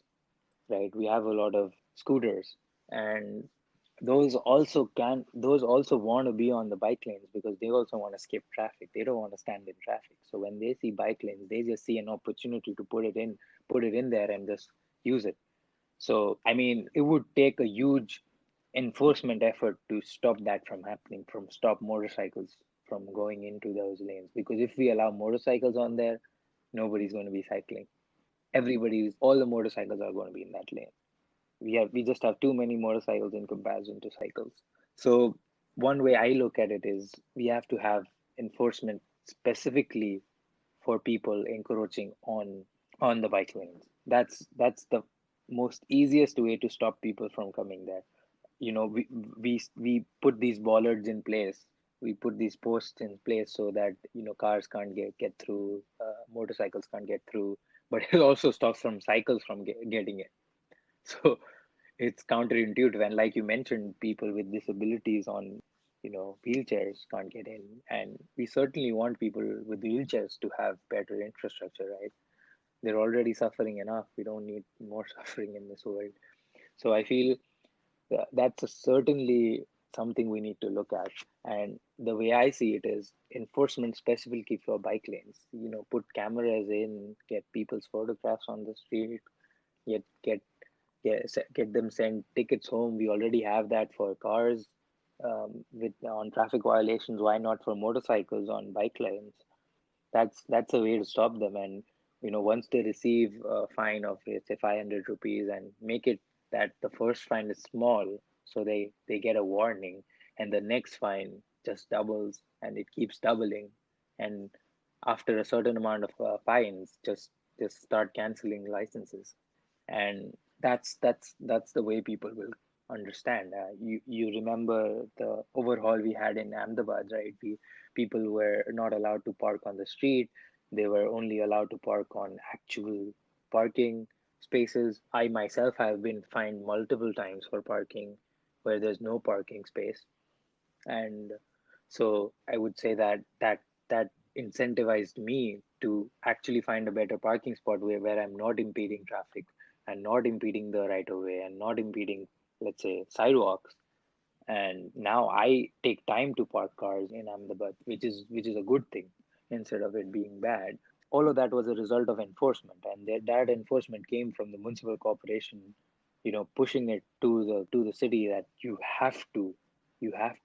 right? We have a lot of scooters, and those also want to be on the bike lanes because they also want to skip traffic. They don't want to stand in traffic. So when they see bike lanes, they just see an opportunity to put it in there and just use it. So I mean, it would take a huge enforcement effort to stop that from happening, from stop motorcycles from going into those lanes. Because if we allow motorcycles on there, nobody's going to be cycling. All the motorcycles are going to be in that lane. We just have too many motorcycles in comparison to cycles. So one way I look at it is we have to have enforcement specifically for people encroaching on the bike lanes. That's the most easiest way to stop people from coming there. We put these bollards in place. We put these posts in place so that cars can't get through, motorcycles can't get through, but it also stops from cycles from getting it. So it's counterintuitive, and like you mentioned, people with disabilities on wheelchairs can't get in, and we certainly want people with wheelchairs to have better infrastructure, right? They're already suffering enough. We don't need more suffering in this world. So I feel that's certainly something we need to look at. And the way I see it is enforcement specifically for bike lanes. Put cameras in, get people's photographs on the street, yet get them sent tickets home. We already have that for cars with on traffic violations. Why not for motorcycles on bike lanes? That's a way to stop them. And once they receive a fine of, let's say, 500 rupees, and make it that the first fine is small, so they get a warning, and the next fine just doubles, and it keeps doubling. And after a certain amount of fines, just start canceling licenses. And that's the way people will understand. You remember the overhaul we had in Ahmedabad, right? People were not allowed to park on the street. They were only allowed to park on actual parking spaces. I myself have been fined multiple times for parking where there's no parking space. And so I would say that incentivized me to actually find a better parking spot where I'm not impeding traffic and not impeding the right of way and not impeding, let's say, sidewalks. And now I take time to park cars in Ahmedabad, which is a good thing instead of it being bad. All of that was a result of enforcement, and that enforcement came from the municipal corporation, pushing it to the city that you have to.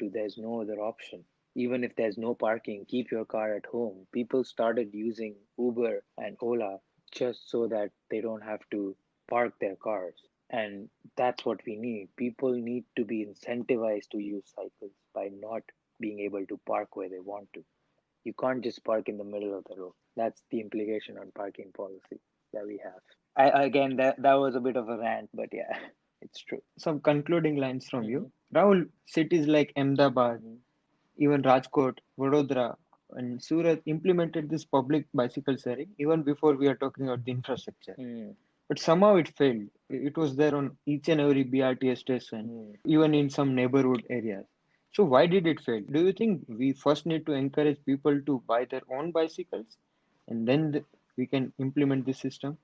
There's no other option. Even if there's no parking, keep your car at home. People started using Uber and Ola just so that they don't have to park their cars. And that's what we need. People need to be incentivized to use cycles by not being able to park where they want to. You can't just park in the middle of the road. That's the implication on parking policy that we have. Again, that was a bit of a rant, but yeah, it's true. Some concluding lines from Hmm. you. Rahul, cities like Ahmedabad, Hmm. even Rajkot, Vadodara, and Surat implemented this public bicycle sharing even before we are talking about the infrastructure. Hmm. But somehow it failed. It was there on each and every BRTS station, Hmm. even in some neighborhood areas. So why did it fail? Do you think we first need to encourage people to buy their own bicycles, and then we can implement this system?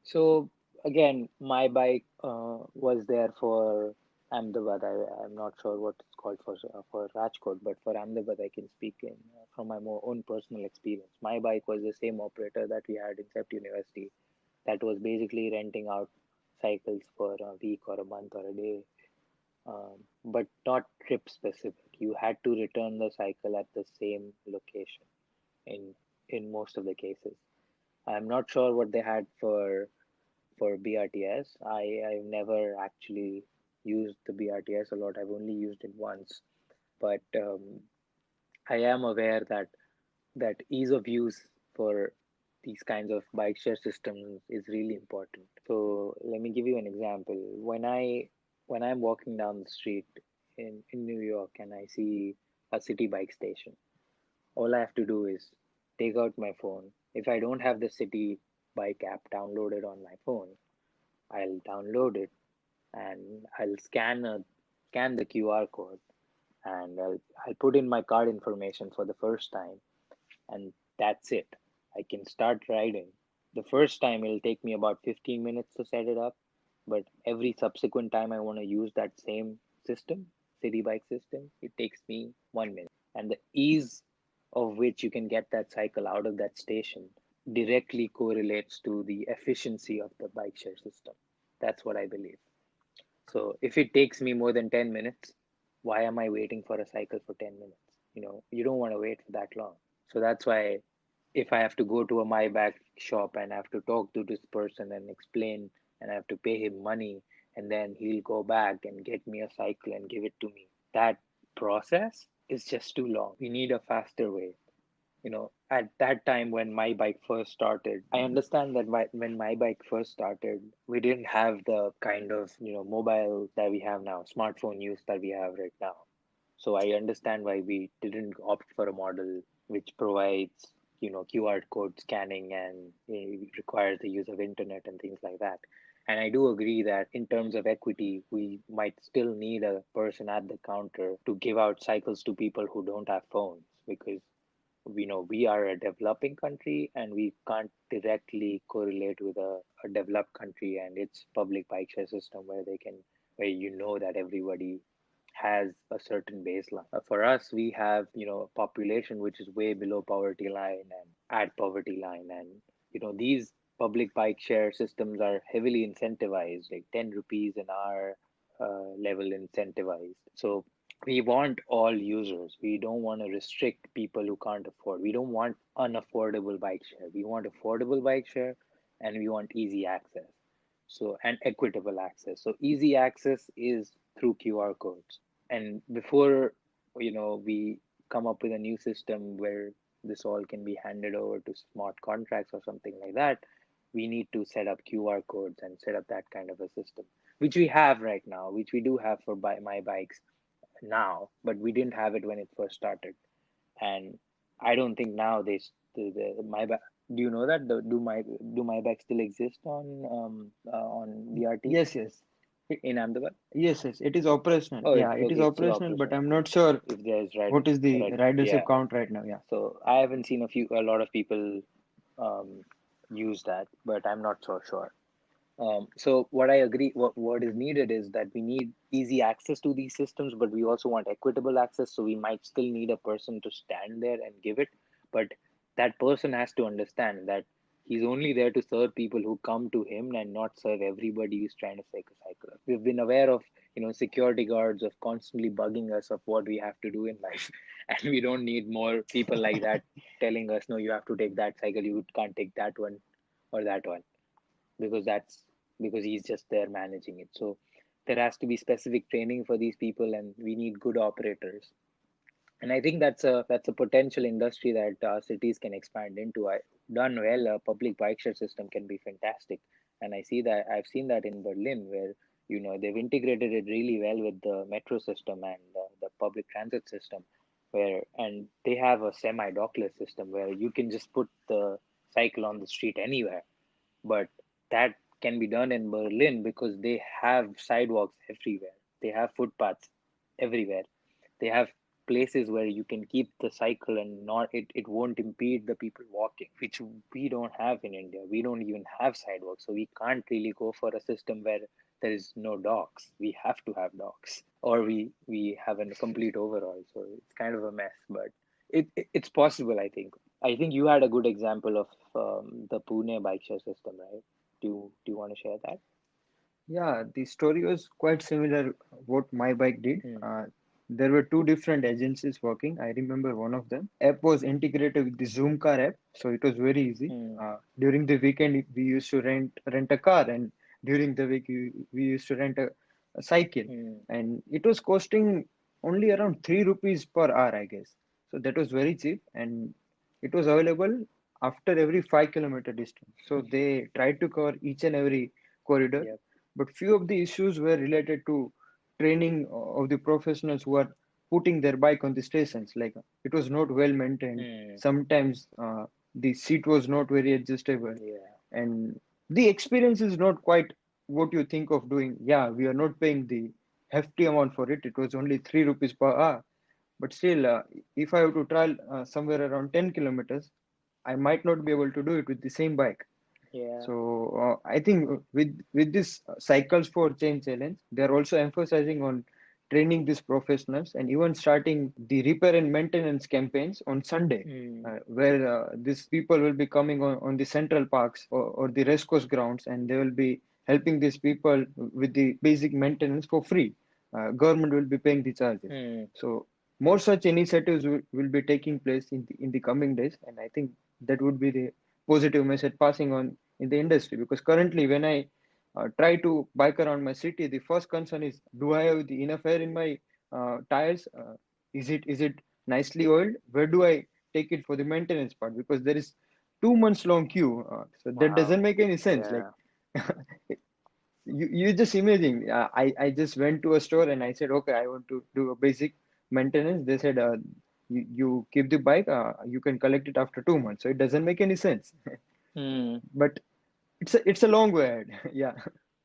So again, my bike was there for Ahmedabad. I'm not sure what it's called for Rajkot, but for Ahmedabad, I can speak from my own personal experience. My bike was the same operator that we had in Sept University, that was basically renting out cycles for a week or a month or a day, but not trip specific. You had to return the cycle at the same location in in most of the cases. I'm not sure what they had for BRTS. I've never actually used the BRTS a lot. I've only used it once, but I am aware that ease of use for these kinds of bike share systems is really important. So let me give you an example. When I'm walking down the street in New York and I see a city bike station, all I have to do is take out my phone. If I don't have the city bike app downloaded on my phone, I'll download it and I'll scan the QR code, and I'll put in my card information for the first time, and that's it. I can start riding. The first time it'll take me about 15 minutes to set it up, but every subsequent time I want to use that same system, city bike system, it takes me 1 minute. And the ease of which you can get that cycle out of that station directly correlates to the efficiency of the bike share system. That's what I believe. So if it takes me more than 10 minutes, why am I waiting for a cycle for 10 minutes? You don't want to wait for that long. So that's why if I have to go to a my bike shop and I have to talk to this person and explain, and I have to pay him money, and then he'll go back and get me a cycle and give it to me, that process is just too long. We need a faster way. At that time when my bike first started, I understand that when my bike first started, we didn't have the kind of mobile that we have now, smartphone use that we have right now. So I understand why we didn't opt for a model which provides QR code scanning and requires the use of internet and things like that. And I do agree that in terms of equity, we might still need a person at the counter to give out cycles to people who don't have phones, because we are a developing country and we can't directly correlate with a developed country and its public bike share system where that everybody has a certain baseline. For us, we have, a population which is way below poverty line and at poverty line. And, these public bike share systems are heavily incentivized, like 10 rupees an hour level incentivized. So we want all users. We don't want to restrict people who can't afford. We don't want unaffordable bike share. We want affordable bike share and we want easy access. So, and equitable access. So, easy access is through QR codes. And before, we come up with a new system where this all can be handed over to smart contracts or something like that, we need to set up QR codes and set up that kind of a system, which we have right now, which we do have for my bikes now, but we didn't have it when it first started. And I don't think now the my back. Do you know that do my bike still exist on BRT Yes, yes. in Ahmedabad? Yes, it is operational. Oh, Yeah, it is it's still operational, but operational. I'm not sure If there's what is the ridership yeah. count right now. Yeah. So I haven't seen a lot of people um, use that, but I'm not so sure. So what I agree, what is needed is that we need easy access to these systems, but we also want equitable access. So we might still need a person to stand there and give it, but that person has to understand that he's only there to serve people who come to him and not serve everybody who's trying to cycle. We've been aware of, security guards of constantly bugging us of what we have to do in life, and we don't need more people like that telling us, no, you have to take that cycle, you can't take that one or that one because he's just there managing it. So there has to be specific training for these people, and we need good operators. And I think that's a potential industry that cities can expand into. I done well, a public bike share system can be fantastic, and I've seen that in Berlin where they've integrated it really well with the metro system and the public transit system, and they have a semi dockless system where you can just put the cycle on the street anywhere, but that can be done in Berlin because they have sidewalks everywhere. They have footpaths everywhere. They have places where you can keep the cycle and it won't impede the people walking, which we don't have in India. We don't even have sidewalks. So we can't really go for a system where there is no docks. We have to have docks. Or we have a complete overhaul. So it's kind of a mess, but it's possible, I think. I think you had a good example of the Pune bike share system, right? Do you want to share that? Yeah, the story was quite similar what my bike did. Hmm. There were two different agencies working. I remember one of them. App was integrated with the Zoom car app, so it was very easy. Hmm. During the weekend, we used to rent a car, and during the week, we used to rent a cycle, Hmm. and it was costing only around 3 rupees per hour, I guess. So that was very cheap, and it was available after every 5 kilometer distance. So they tried to cover each and every corridor, Yep. but few of the issues were related to training of the professionals who are putting their bike on the stations. Like it was not well maintained. Hmm. Sometimes the seat was not very adjustable, Yeah. and the experience is not quite what you think of doing. Yeah, we are not paying the hefty amount for it. It was only 3 rupees per hour, but still, if I have to travel somewhere around 10 kilometers, I might not be able to do it with the same bike. Yeah. So I think with this cycles for change challenge, they are also emphasizing on training these professionals and even starting the repair and maintenance campaigns on Sunday, Hmm. where these people will be coming on the central parks or the race course grounds, and they will be helping these people with the basic maintenance for free. Government will be paying the charges. Hmm. So more such initiatives will be taking place in the coming days, and I think that would be the positive message passing on in the industry, because currently when I try to bike around my city, the first concern is, do I have the enough air in my tires? Is it nicely oiled? Where do I take it for the maintenance part? Because there is 2 months long queue, so that doesn't Wow. make any sense. Like Yeah. you just imagine, I just went to a store and I said, okay, I want to do a basic maintenance. They said, you keep the bike, you can collect it after 2 months. So it doesn't make any sense. Hmm. But it's a long way ahead. Yeah.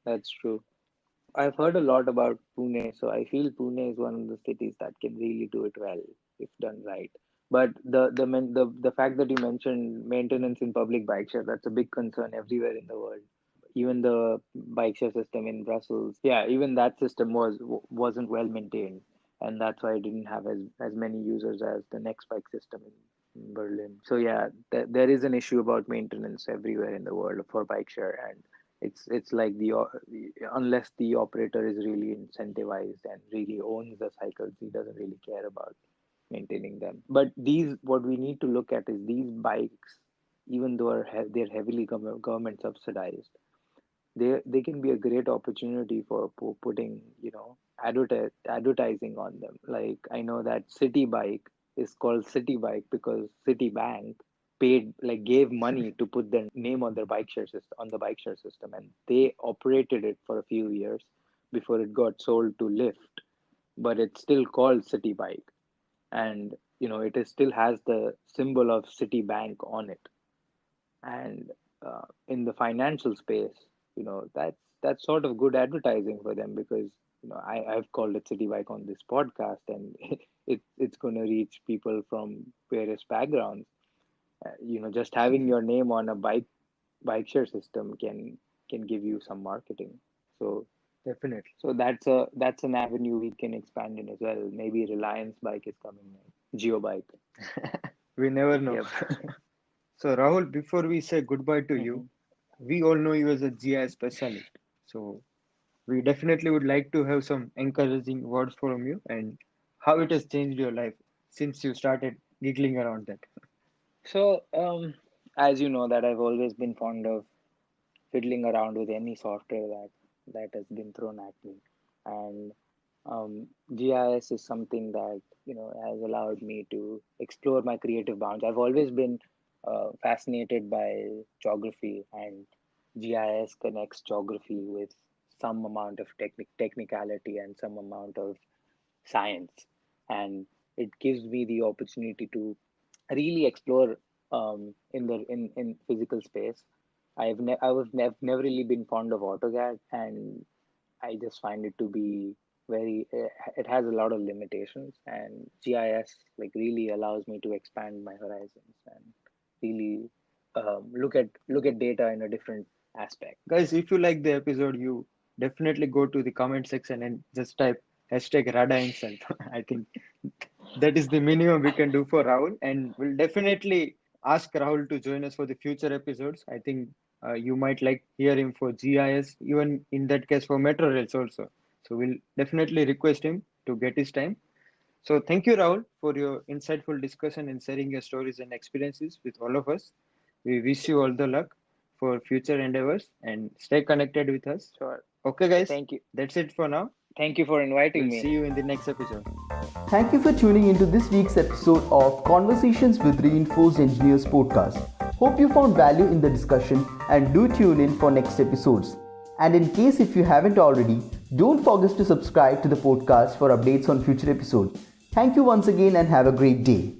That's true. I've heard a lot about Pune, so I feel Pune is one of the cities that can really do it well if done right. But the fact that you mentioned maintenance in public bike share, that's a big concern everywhere in the world. Even the bike share system in Brussels, yeah, even that system wasn't well maintained, and that's why it didn't have as many users as the next bike system in Berlin. So yeah, there is an issue about maintenance everywhere in the world for bike share, and it's like unless the operator is really incentivized and really owns the cycles, he doesn't really care about maintaining them. But what we need to look at is these bikes, even though they're heavily government subsidized, they can be a great opportunity for putting, advertising on them. Like I know that City Bike is called City Bike because Citibank gave money to put their name on their bike share system, on the bike share system, and they operated it for a few years before it got sold to Lyft. But it's still called City Bike, and it still has the symbol of Citibank on it. And in the financial space, that's sort of good advertising for them, because I've called it City Bike on this podcast, and it's going to reach people from various backgrounds. Just having your name on a bike share system can give you some marketing. So Definitely. so that's an avenue we can expand in as well. Maybe Reliance Bike is coming next. Geo Bike. We never know. Yep. So, Rahul, before we say goodbye to you, Mhm. we all know you as a GI specialist. So, we definitely would like to have some encouraging words from you and how it has changed your life since you started giggling around that. So, as you know, that I've always been fond of fiddling around with any software that has been thrown at me, and GIS is something that has allowed me to explore my creative bounds. I've always been fascinated by geography, and GIS connects geography with some amount of technicality and some amount of science, and it gives me the opportunity to really explore in physical space. Never really been fond of AutoCAD, and I just find it to be it has a lot of limitations, and GIS like really allows me to expand my horizons and really look at data in a different aspect. Guys, if you like the episode, you definitely go to the comment section and just type hashtag Rada himself. I think that is the minimum we can do for Rahul, and we'll definitely ask Rahul to join us for the future episodes. I think you might like hear him for GIS, even in that case for metro rails also. So we'll definitely request him to get his time. So thank you, Rahul, for your insightful discussion and sharing your stories and experiences with all of us. We wish you all the luck for future endeavors and stay connected with us. Sure. Okay, guys, Thank you. that's it for now. Thank you for inviting We'll me. see you in the next episode. Thank you for tuning into this week's episode of Conversations with Reinforced Engineers podcast. Hope you found value in the discussion and do tune in for next episodes. And in case if you haven't already, don't forget to subscribe to the podcast for updates on future episodes. Thank you once again and have a great day.